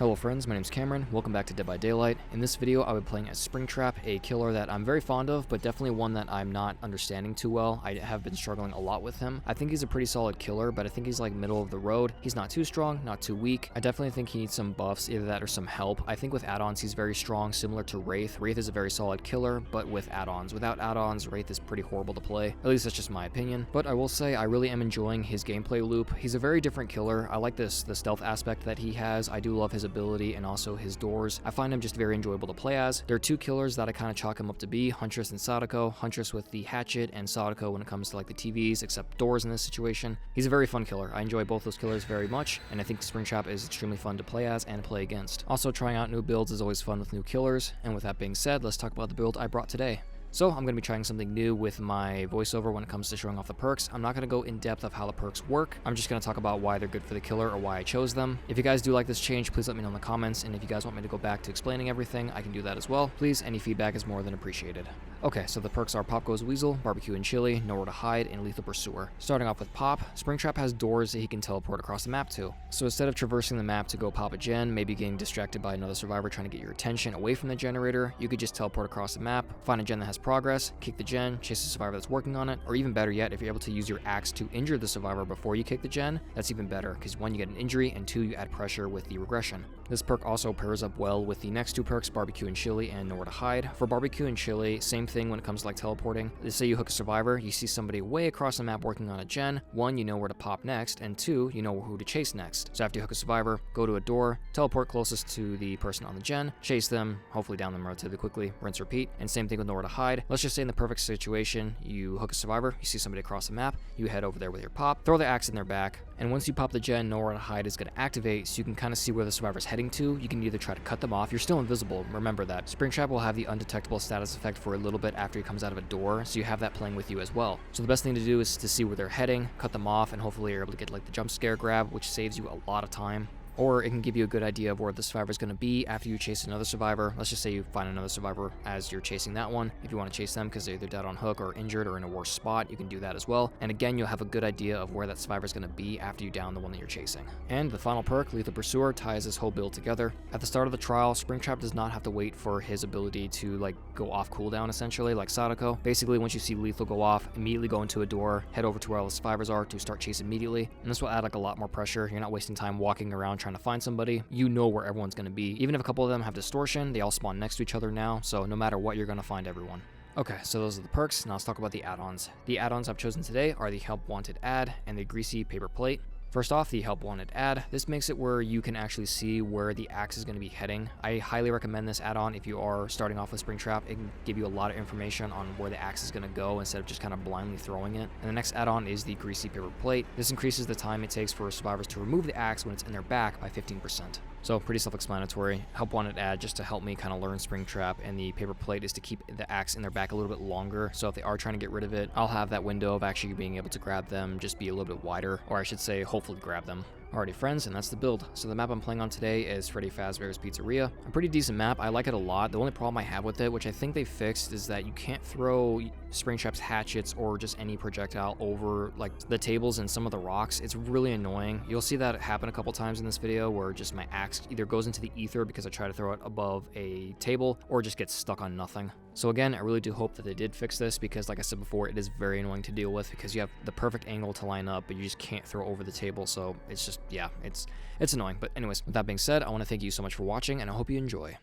Hello friends, my name is Cameron, welcome back to Dead by Daylight. In this video I'll be playing as Springtrap, a killer that I'm very fond of, but definitely one that I'm not understanding too well. I have been struggling a lot with him. I think he's a pretty solid killer, but I think he's like middle of the road. He's not too strong, not too weak. I definitely think he needs some buffs, either that or some help. I think with add-ons he's very strong, similar to Wraith. Wraith is a very solid killer, but with add-ons. Without add-ons, Wraith is pretty horrible to play. At least that's just my opinion. But I will say I really am enjoying his gameplay loop. He's a very different killer. I like the stealth aspect that he has. I do love his ability and also his doors. I find him just very enjoyable to play as. There are two killers that I kind of chalk him up to be, Huntress and Sadako. Huntress with the hatchet and Sadako when it comes to like the TVs, except doors in this situation. He's a very fun killer. I enjoy both those killers very much, and I think Springtrap is extremely fun to play as and play against. Also, trying out new builds is always fun with new killers, and with that being said, let's talk about the build I brought today. So I'm going to be trying something new with my voiceover when it comes to showing off the perks. I'm not going to go in depth of how the perks work. I'm just going to talk about why they're good for the killer or why I chose them. If you guys do like this change, please let me know in the comments, and if you guys want me to go back to explaining everything, I can do that as well. Please, any feedback is more than appreciated. Okay, so the perks are Pop Goes Weasel, Barbecue and Chili, Nowhere to Hide, and Lethal Pursuer. Starting off with Pop, Springtrap has doors that he can teleport across the map to. So instead of traversing the map to go pop a gen, maybe getting distracted by another survivor trying to get your attention away from the generator, you could just teleport across the map, find a gen that has progress, kick the gen, chase the survivor that's working on it, or even better yet, if you're able to use your axe to injure the survivor before you kick the gen, that's even better, because one, you get an injury, and two, you add pressure with the regression. This perk also pairs up well with the next two perks, Barbecue and Chili and Nowhere to Hide. For Barbecue and Chili, same thing when it comes to like teleporting. Let's say you hook a survivor, you see somebody way across the map working on a gen. One, you know where to pop next, and two, you know who to chase next. So after you hook a survivor, go to a door, teleport closest to the person on the gen, chase them, hopefully down them relatively quickly, rinse, repeat. And same thing with Nowhere to Hide. Let's just say in the perfect situation, you hook a survivor, you see somebody across the map, you head over there with your pop, throw the axe in their back, and once you pop the gen, Nowhere to Hide is going to activate, so you can kind of see where the survivor's heading to. You can either try to cut them off. You're still invisible, remember that. Springtrap will have the undetectable status effect for a little bit after he comes out of a door, so you have that playing with you as well. So the best thing to do is to see where they're heading, cut them off, and hopefully you're able to get like the jump scare grab, which saves you a lot of time. Or it can give you a good idea of where the survivor is going to be after you chase another survivor. Let's just say you find another survivor as you're chasing that one. If you want to chase them because they're either dead on hook or injured or in a worse spot, you can do that as well. And again, you'll have a good idea of where that survivor is going to be after you down the one that you're chasing. And the final perk, Lethal Pursuer, ties this whole build together. At the start of the trial, Springtrap does not have to wait for his ability to like go off cooldown essentially, like Sadako. Basically, once you see Lethal go off, immediately go into a door, head over to where all the survivors are to start chasing immediately. And this will add like a lot more pressure. You're not wasting time walking around trying to find somebody. You know where everyone's going to be. Even if a couple of them have distortion, they all spawn next to each other now, so no matter what, you're going to find everyone. Okay, so those are the perks. Now let's talk about the add-ons. The add-ons I've chosen today are the Help Wanted Add and the Greasy Paper Plate. First off, the Help Wanted Add. This makes it where you can actually see where the axe is going to be heading. I highly recommend this add-on if you are starting off with Springtrap. It can give you a lot of information on where the axe is going to go instead of just kind of blindly throwing it. And the next add-on is the Greasy Paper Plate. This increases the time it takes for survivors to remove the axe when it's in their back by 15%. So pretty self-explanatory. Help Wanted Add just to help me kind of learn Springtrap, and the Paper Plate is to keep the axe in their back a little bit longer, so if they are trying to get rid of it, I'll have that window of actually being able to grab them just be a little bit wider, or I should say hopefully grab them. Alrighty friends, and that's the build. So the map I'm playing on today is Freddy Fazbear's Pizzeria. A pretty decent map, I like it a lot. The only problem I have with it, which I think they fixed, is that you can't throw Springtrap's hatchets or just any projectile over like the tables and some of the rocks. It's really annoying. You'll see that happen a couple times in this video where just my axe either goes into the ether because I try to throw it above a table or just gets stuck on nothing. So again, I really do hope that they did fix this because like I said before, it is very annoying to deal with because you have the perfect angle to line up, but you just can't throw over the table. So it's just, yeah, it's annoying. But anyways, with that being said, I want to thank you so much for watching and I hope you enjoy.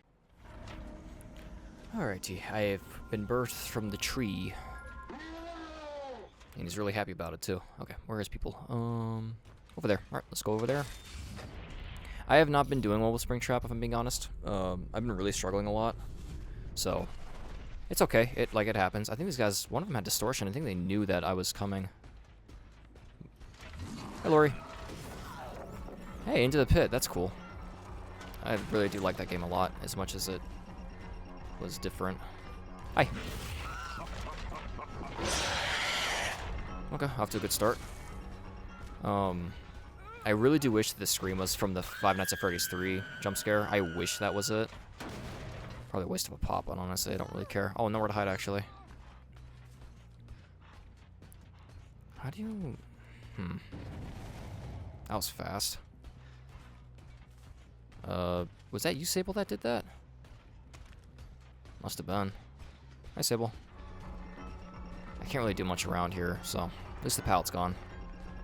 Alrighty, I have been birthed from the tree. And he's really happy about it too. Okay, where is people? Over there. Alright, let's go over there. I have not been doing well with Springtrap, if I'm being honest. I've been really struggling a lot. So it's okay. It happens. I think these guys, one of them had distortion. I think they knew that I was coming. Hey, Lori. Hey, into the pit. That's cool. I really do like that game a lot, as much as it was different. Hi. Okay, off to a good start. I really do wish this scream was from the Five Nights at Freddy's 3 jump scare. I wish that was it. Probably a waste of a pop, but honestly, I don't really care. Oh, Nowhere to Hide, actually. How do you... That was fast. Was that you, Sable, that did that? Must have been. Hi, Sable. I can't really do much around here, so at least the pallet's gone.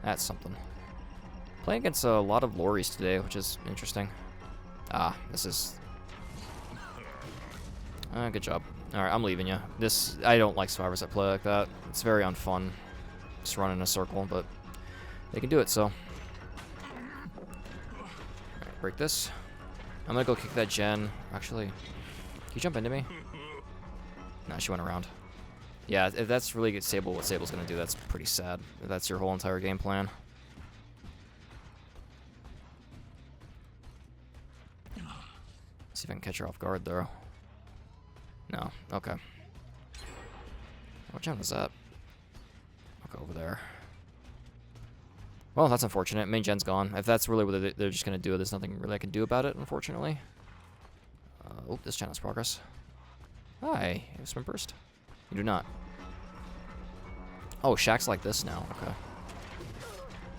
That's something. Playing against a lot of Loris today, which is interesting. Ah, this is... good job. Alright, I'm leaving you. I don't like survivors that play like that. It's very unfun. Just run in a circle, but they can do it, so. Alright, break this. I'm gonna go kick that gen. Actually, can you jump into me? Nah, she went around. Yeah, if that's really what Sable's gonna do, that's pretty sad. If that's your whole entire game plan. See if I can catch her off guard, though. No. Okay. What gen was that? I'll go over there. Well, that's unfortunate. Main gen's gone. If that's really what they're just going to do, there's nothing really I can do about it, unfortunately. Oh, this gen has progress. Hi. You have sprint burst? You do not. Oh, Shaq's like this now. Okay.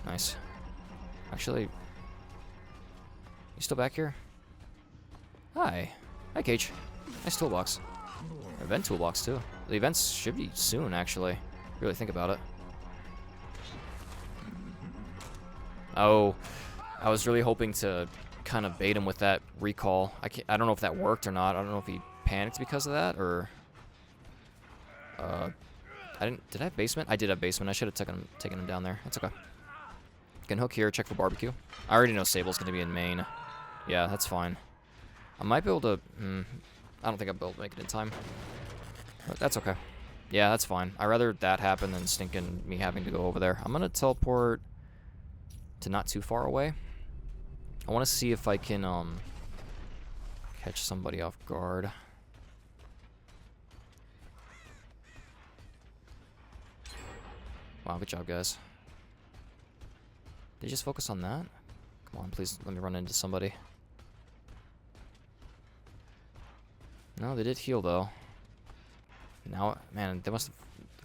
Nice. Actually, you still back here? Hi. Hi, Cage. Nice toolbox. Event toolbox, too. The events should be soon, actually. Really think about it. Oh, I was really hoping to kind of bait him with that recall. I don't know if that worked or not. I don't know if he panicked because of that, or... Did I have basement? I did have basement. I should have taken him down there. That's okay. Can hook here, check for barbecue. I already know Sable's going to be in main. Yeah, that's fine. I might be able to... I don't think I'll be able to make it in time. But that's okay. Yeah, that's fine. I'd rather that happen than stinking me having to go over there. I'm going to teleport to not too far away. I want to see if I can catch somebody off guard. Wow, good job, guys. Did you just focus on that? Come on, please let me run into somebody. No, they did heal, though. Now, man, they must have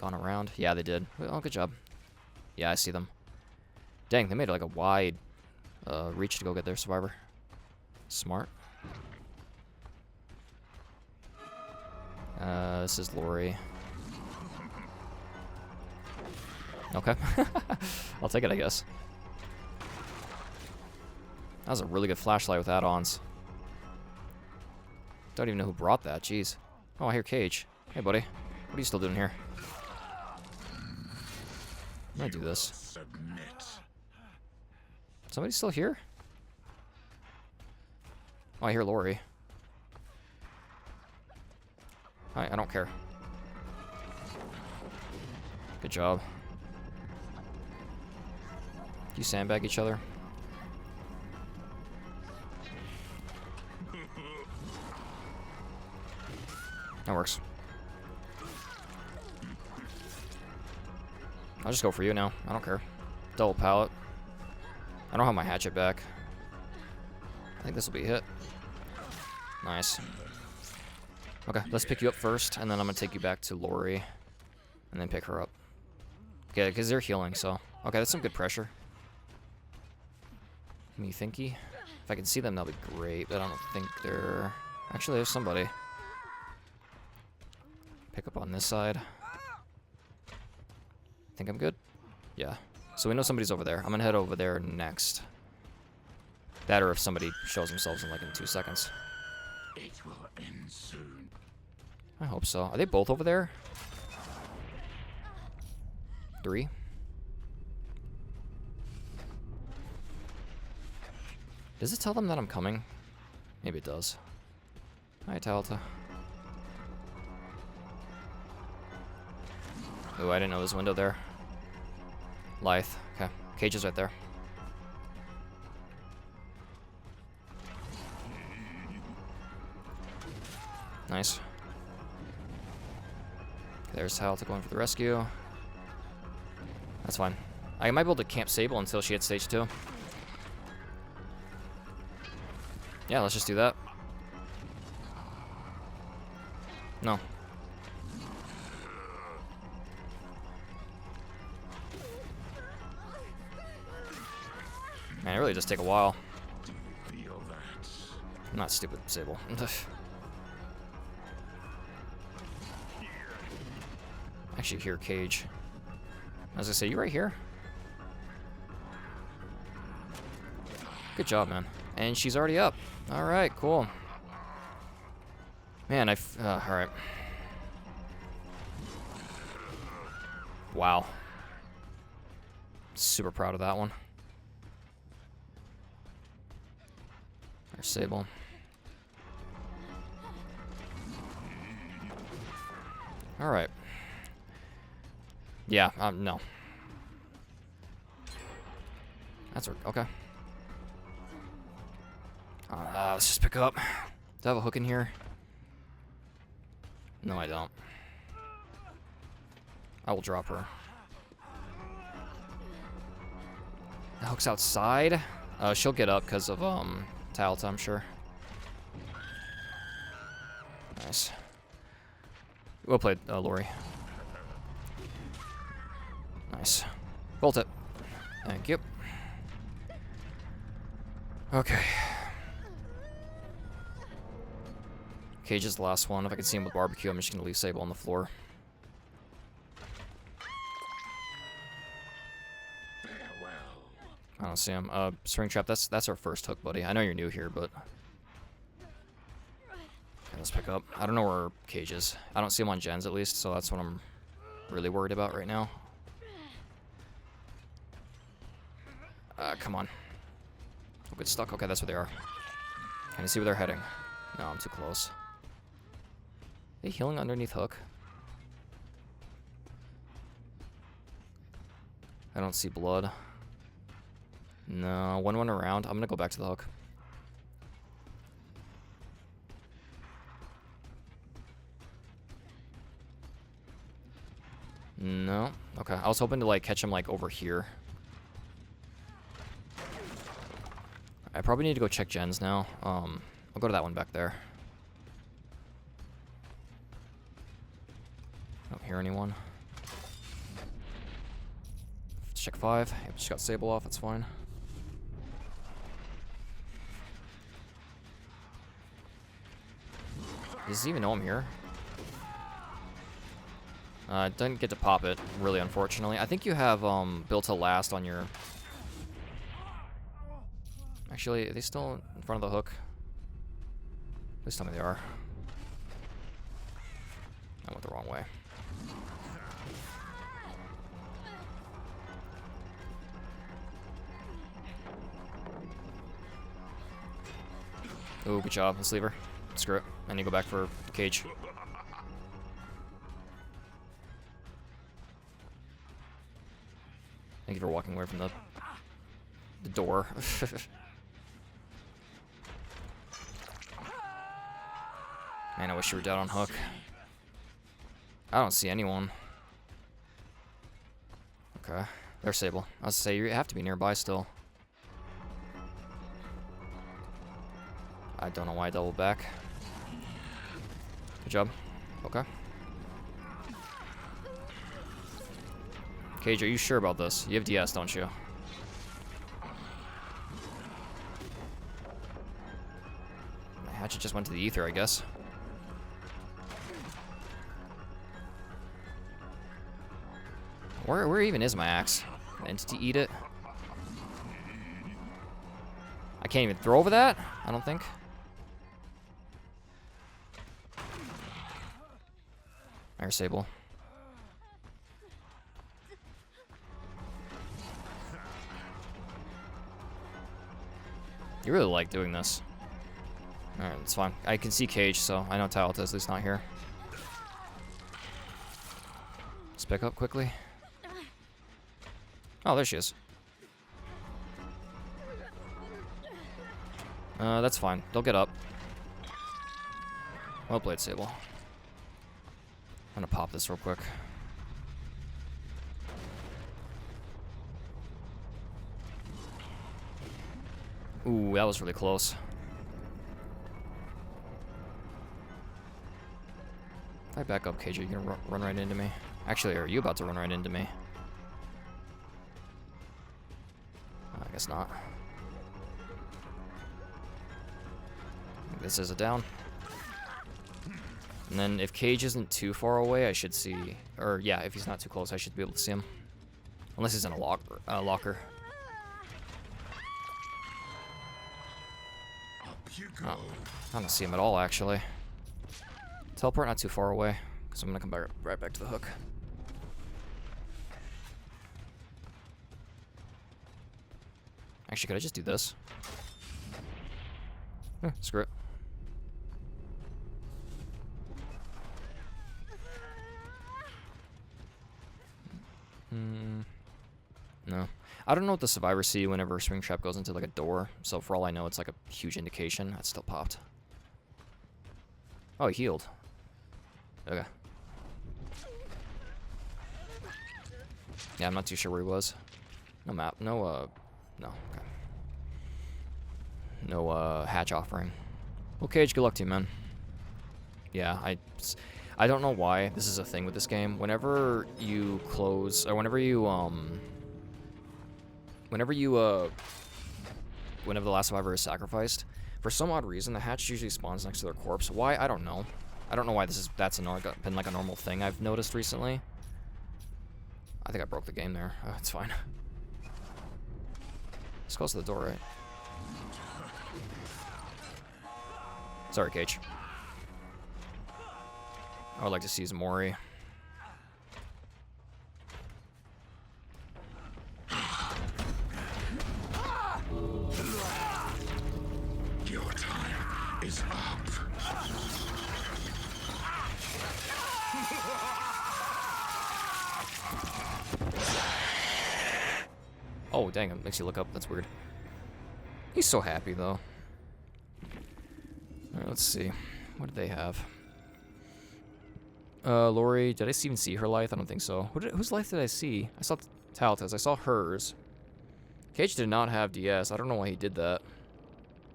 gone around. Yeah, they did. Oh, good job. Yeah, I see them. Dang, they made like a wide reach to go get their survivor. Smart. This is Lori. Okay. I'll take it, I guess. That was a really good flashlight with add-ons. Don't even know who brought that, jeez. Oh, I hear Cage. Hey, buddy. What are you still doing here? I'm gonna do this. Somebody still here? Oh, I hear Lori. Hi, I don't care. Good job. Do you sandbag each other? That works. I'll just go for you now. I don't care. Double pallet. I don't have my hatchet back. I think this will be a hit. Nice. Okay, let's pick you up first, and then I'm going to take you back to Lori, and then pick her up. Okay, because they're healing, so... Okay, that's some good pressure. Me thinky. If I can see them, that'll be great, but I don't think they're... Actually, there's somebody. Pick up on this side. Think I'm good? Yeah. So we know somebody's over there. I'm gonna head over there next. That or if somebody shows themselves in like in 2 seconds. It will end soon. I hope so. Are they both over there? 3? Does it tell them that I'm coming? Maybe it does. Hi, Talta. Ooh, I didn't know there was a window there. Lithe. Okay. Cage is right there. Nice. There's Talta going for the rescue. That's fine. I might be able to camp Sable until she hits stage 2. Yeah, let's just do that. No. Man, it really does take a while. Do you feel that? Not stupid, Sable. Actually, here, Cage. I was gonna say, you right here? Good job, man. And she's already up. Alright, cool. Man, alright. Wow. Super proud of that one. There's Sable. Alright. Yeah, no. That's okay. Let's just pick up. Do I have a hook in here? No, I don't. I will drop her. The hook's outside. She'll get up because of Talta, I'm sure. Nice. We'll play Lori. Nice. Bolt it. Thank you. Okay. Cage is the last one. If I can see him with barbecue, I'm just gonna leave Sable on the floor. I don't see him. Springtrap, that's our first hook, buddy. I know you're new here, but okay, let's pick up. I don't know where Cage is. I don't see him on gens at least, so that's what I'm really worried about right now. Come on. Oh, get stuck. Okay, that's where they are. Can I see where they're heading? No, I'm too close. Are they healing underneath hook? I don't see blood. No, one went around. I'm gonna go back to the hook. No. Okay, I was hoping to like catch him like over here. I probably need to go check gens now. I'll go to that one back there. I don't hear anyone. Check 5. Yep, just got Sable off. That's fine. Does he even know I'm here? Didn't get to pop it, really, unfortunately. I think you have built to last on your... Actually, are they still in front of the hook? Please tell me they are. I went the wrong way. Ooh, good job. Let's leave her. Screw it. I need to go back for Cage. Thank you for walking away from the door. Man, I wish you were dead on hook. I don't see anyone. Okay. There's Sable. I was gonna say, you have to be nearby still. I don't know why I doubled back. Good job. Okay. Cage, are you sure about this? You have DS, don't you? My hatchet just went to the ether, I guess. Where even is my axe? An entity eat it? I can't even throw over that? I don't think. There's Sable. You really like doing this. Alright, it's fine. I can see Cage, so I know Talta is at least not here. Let's pick up quickly. Oh, there she is. That's fine. They'll get up. Well played, Sable. I'm gonna pop this real quick. Ooh, that was really close. If I back up, KJ, you're gonna run right into me. Actually, are you about to run right into me? I guess not. This is a down. And then if Cage isn't too far away, I should see... Or, yeah, if he's not too close, I should be able to see him. Unless he's in a locker. Oh, I don't see him at all, actually. Teleport not too far away, because I'm going to come right back to the hook. Actually, could I just do this? Screw it. No. I don't know what the survivors see whenever Springtrap goes into like a door, so for all I know, it's like a huge indication. That still popped. Oh, he healed. Okay. Yeah, I'm not too sure where he was. No map. No, okay. No, hatch offering. Well, Cage, good luck to you, man. Yeah, I don't know why this is a thing with this game. Whenever you close, or whenever the last survivor is sacrificed, for some odd reason, the hatch usually spawns next to their corpse. Why? I don't know. I don't know why that's been like a normal thing I've noticed recently. I think I broke the game there. Oh, it's fine. Let's close the door, right? Sorry, Cage. I would like to see Mori. Your time is up. Oh, dang, it makes you look up. That's weird. He's so happy, though. Alright, let's see. What did they have? Lori, did I even see her life? I don't think so. Whose life did I see? I saw Talta's. I saw hers. Cage did not have DS. I don't know why he did that.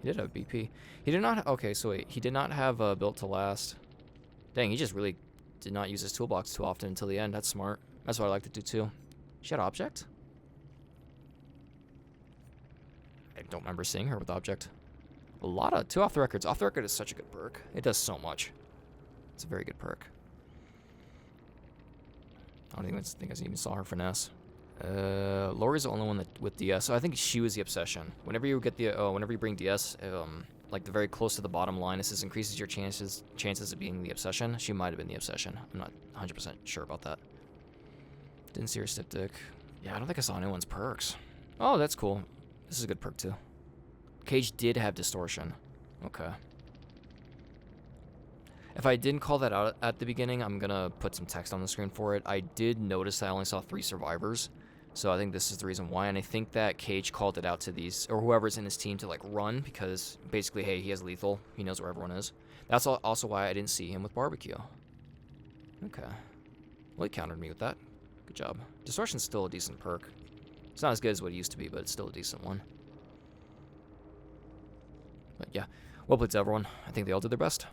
He did have BP. He did not... Okay, so wait. He did not have Built to Last. Dang, he just really did not use his toolbox too often until the end. That's smart. That's what I like to do, too. She had Object? I don't remember seeing her with Object. A lot of... 2 off the records. Off the record is such a good perk. It does so much. It's a very good perk. I don't think I even saw her finesse. Lori's the only one with DS, so I think she was the obsession. Whenever you get the whenever you bring DS, like the very close to the bottom line, this increases your chances of being the obsession. She might have been the obsession. I'm not 100% sure about that. Didn't see her styptic. Yeah, I don't think I saw anyone's perks. Oh, that's cool. This is a good perk too. Cage did have distortion. Okay. If I didn't call that out at the beginning, I'm gonna put some text on the screen for it. I did notice that I only saw 3 survivors, so I think this is the reason why, and I think that Cage called it out to these, or whoever's in his team, to like run, because basically, hey, he has lethal, he knows where everyone is. That's also why I didn't see him with barbecue. Okay. Well, he countered me with that. Good job. Distortion's still a decent perk. It's not as good as what it used to be, but it's still a decent one. But yeah, well played to everyone. I think they all did their best.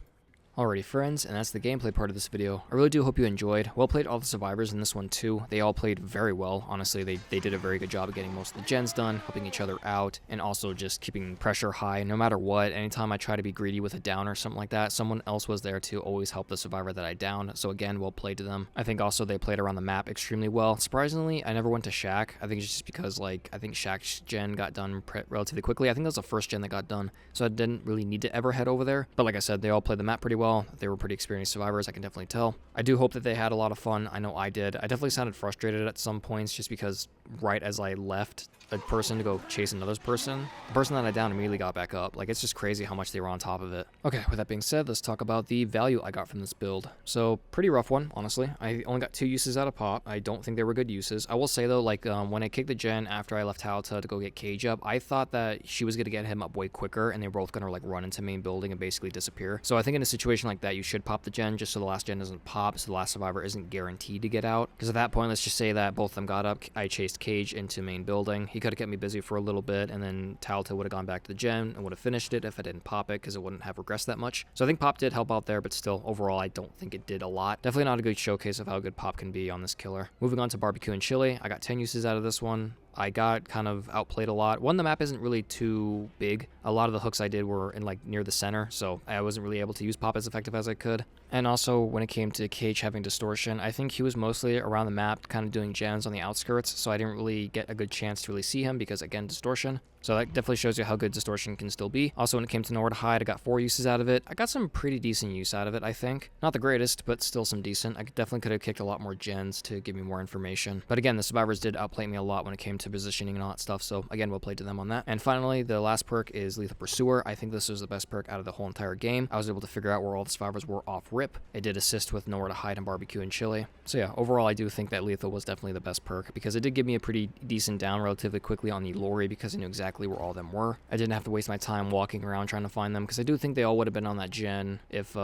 Alrighty friends, and that's the gameplay part of this video. I really do hope you enjoyed. Well played all the survivors in this one too. They all played very well. Honestly, they did a very good job of getting most of the gens done, helping each other out, and also just keeping pressure high no matter what. Anytime I try to be greedy with a down or something like that, someone else was there to always help the survivor that I downed. So again, well played to them. I think also they played around the map extremely well. Surprisingly, I never went to Shaq. I think it's just because like I think Shaq's gen got done relatively quickly. I think that was the first gen that got done, so I didn't really need to ever head over there. But like I said, they all played the map pretty well. They were pretty experienced survivors, I can definitely tell. I do hope that they had a lot of fun. I know I did. I definitely sounded frustrated at some points just because right as I left a person to go chase another person, the person that I downed immediately got back up. Like, it's just crazy how much they were on top of it. Okay, with that being said, let's talk about the value I got from this build. So, pretty rough one, honestly. I only got 2 uses out of Pop. I don't think they were good uses. I will say, though, like, when I kicked the gen after I left Halta to go get Cage up, I thought that she was going to get him up way quicker, and they were both going to, like, run into main building and basically disappear. So I think in a situation like that, you should pop the gen just so the last gen doesn't pop, so the last survivor isn't guaranteed to get out. Because at that point, let's just say that both of them got up. I chased Cage into main building. He could have kept me busy for a little bit, and then Talta would have gone back to the gen and would have finished it if I didn't pop it, because it wouldn't have regressed that much. So I think Pop did help out there, but still, overall, I don't think it did a lot. Definitely not a good showcase of how good Pop can be on this killer. Moving on to barbecue and chili, I got 10 uses out of this one. I got kind of outplayed a lot. One, the map isn't really too big. A lot of the hooks I did were in like near the center, so I wasn't really able to use pop as effective as I could. And also, when it came to Cage having distortion, I think he was mostly around the map, kind of doing gens on the outskirts, so I didn't really get a good chance to really see him because, again, distortion. So that definitely shows you how good distortion can still be. Also, when it came to nowhere to hide, I got 4 uses out of it. I got some pretty decent use out of it, I think. Not the greatest, but still some decent. I definitely could have kicked a lot more gens to give me more information. But again, the survivors did outplay me a lot when it came to positioning and all that stuff, so again, we'll play to them on that. And finally, the last perk is Lethal Pursuer. I think this was the best perk out of the whole entire game. I was able to figure out where all the survivors were off rip. It did assist with nowhere to hide and barbecue and chili. So yeah, overall, I do think that Lethal was definitely the best perk because it did give me a pretty decent down relatively quickly on the lorry because I knew exactly where all of them were. I didn't have to waste my time walking around trying to find them because I do think they all would have been on that gen if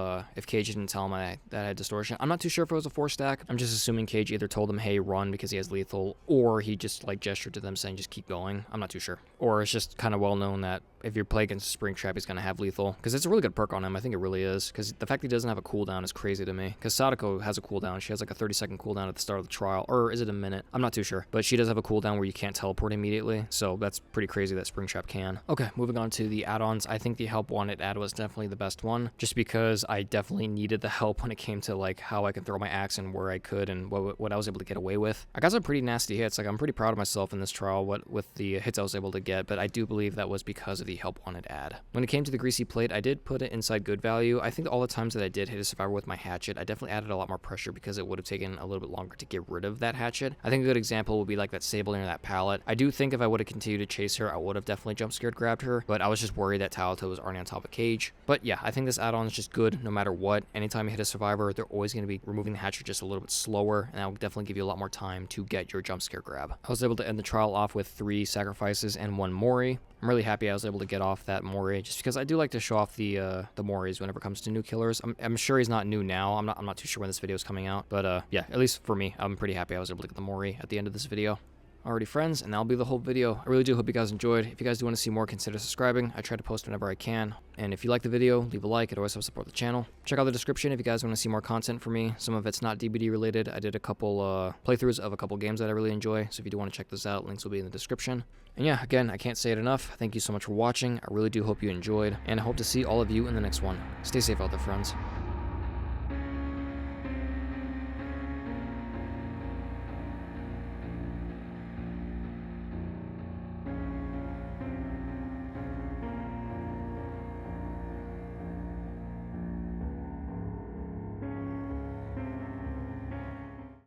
Cage didn't tell him that I had distortion. I'm not too sure if it was a 4-stack. I'm just assuming Cage either told him, hey, run because he has lethal, or he just like gestured to them saying just keep going. I'm not too sure. Or it's just kind of well known that if you're playing against Springtrap, he's going to have lethal because it's a really good perk on him. I think it really is because the fact that he doesn't have a cooldown is crazy to me because Sadako has a cooldown. She has like a 30-second cooldown at the start of the trial, or is it a minute? I'm not too sure, but she does have a cooldown where you can't teleport immediately, so that's pretty crazy that Springtrap can. Okay, moving on to the add-ons. I think the help wanted add was definitely the best one just because I definitely needed the help when it came to like how I could throw my axe and where I could and what I was able to get away with. I got some pretty nasty hits. Like I'm pretty proud of myself in this trial with the hits I was able to get, but I do believe that was because of the help wanted add. When it came to the greasy plate, I did put it inside good value. I think all the times that I did hit a survivor with my hatchet, I definitely added a lot more pressure because it would have taken a little bit longer to get rid of that hatchet. I think a good example would be like that Sable near that pallet. I do think if I would have continued to chase her, I would have definitely jump scared grabbed her, but I was just worried that Talato was already on top of Cage. But yeah, I think this add-on is just good no matter what. Anytime you hit a survivor, they're always going to be removing the hatchet just a little bit slower, and that will definitely give you a lot more time to get your jump scare grab. I was able to end the trial off with 3 sacrifices and 1 Mori. I'm really happy I was able to get off that Mori just because I do like to show off the Moris whenever it comes to new killers. I'm sure he's not new now. I'm not too sure when this video is coming out, but yeah, at least for me, I'm pretty happy I was able to get the Mori at the end of this video. Alrighty friends, and that'll be the whole video. I really do hope you guys enjoyed. If you guys do want to see more, consider subscribing. I try to post whenever I can. And if you like the video, leave a like. It always helps support the channel. Check out the description if you guys want to see more content from me. Some of it's not DBD related. I did a couple playthroughs of a couple games that I really enjoy. So if you do want to check this out, links will be in the description. And yeah, again, I can't say it enough. Thank you so much for watching. I really do hope you enjoyed. And I hope to see all of you in the next one. Stay safe out there, friends.